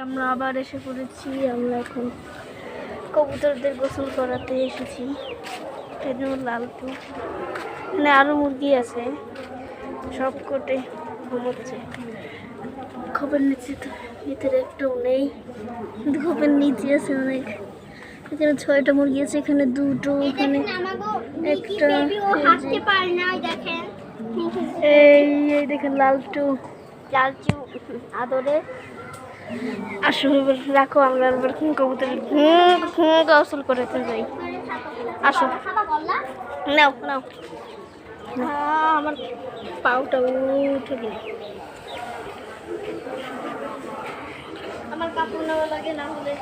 আমরা আবার এসে পড়েছি। আমরা এখন কবুতরদের গোসল করাতে এসেছি। লালটু, মানে আরো মুরগি আছে, সব কোটে ঘুমোচ্ছে। খোপের নিচে তো ভিতরে একটাও নেই, কিন্তু খোপের নিচে আছে অনেক। এখানে 6টা মুরগি আছে, এখানে 2টো, এখানে একটা। এই দেখেন লালটু আদরে। আসো এবার রাখো, আমরা এবার কবুতরের গোসল করাতে যাই। আসো, নাও নাও। আমার পাউটা উঠে গেল। আমার কাপড় নেওয়া লাগে, না হলে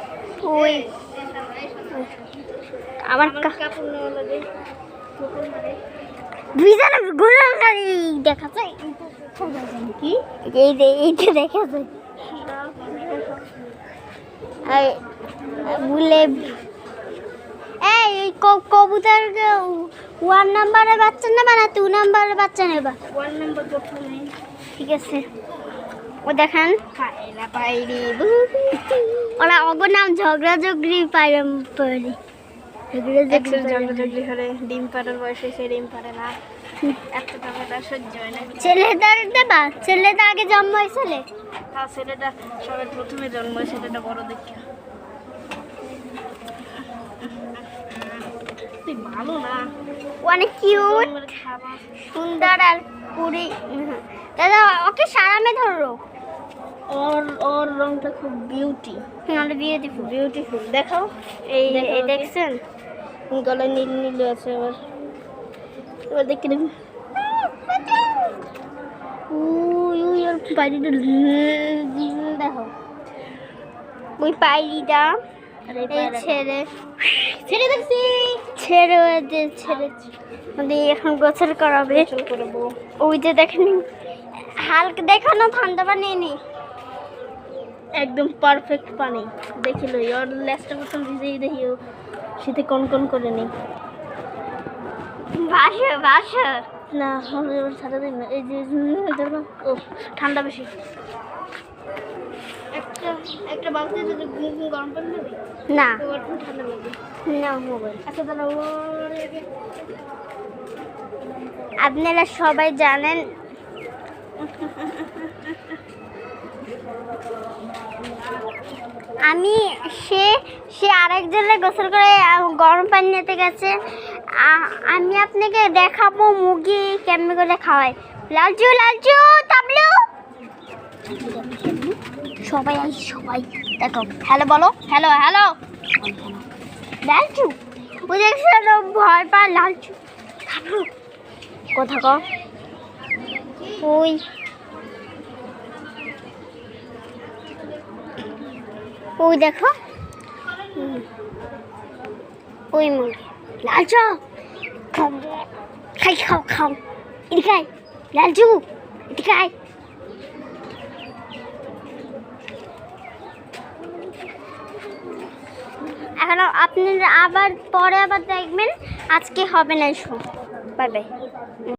ওই আমার কাপড় নেওয়া লাগে। দেখা যায় কি এইটা দেখা যায় বলে। এই কবুতর 1 নাম্বারের বাচ্চা নেবা না 2 নাম্বারের বাচ্চা নেবা? 1 নাম্বার প্রথমে। ঠিক আছে, ও দেখেন ওরা অগর নাম ঝগড়াঝগড়ি পারি। ঝগড়াঝগড়ি করে ডিম পাড়ার বয়সে সে ডিম পারে না, এত টাকাটা সহ্য হয় না। ছেলেটার দেবা? ছেলেটা আগে জন্ম হয়েছিল। হ্যাঁ, ছেলেটা সবার প্রথমে জন্ম হয়েছে, ছেলেটা বড় দেখে। ভালো না, অনেক কিউট সুন্দর আর পুরি। দাদা ওকে সারামে ধরো, ওর রংটা খুব বিউটিফুল। দেখাও, এই দেখছেন গলায় নীল নীল আছে। এবার দেখি দেখো ওই পাইলিটা ছেড়ে এখন গোসল করাবে। ওই যে দেখেন হালকা দেখানো ঠান্ডা পানি নেই, একদম পারফেক্ট পানি। দেখিল ওর লেজটা প্রথম ভিজেই দেখি ও শীতে কন করে নেই। ভাসা না হবে সারাদিন। এই যে ও ঠান্ডা বেশি। একটা বালতি যদি গরম পানি দেবে না, ঠান্ডা লাগবে না। মোবাইল আচ্ছা দাদা, আপনারা সবাই জানেন আমি সে আরেকজনের গোসল করে গরম পানি নিতে গেছে। আমি আপনাকে দেখাবো মুরগি কেমন করে খাওয়ায়। লালচু তাবলু সবাই দেখো, হ্যালো বলো, হ্যালো লালচু। ও দেখছে ভয় পায় লালচু। কথা কও, ওই দেখো ওই মুরগি। লালচু খাও এদিকে আয় লালচু, এদিকে আয়। এখন আপনারা পরে আবার দেখবেন, আজকে হবে না। Bye bye.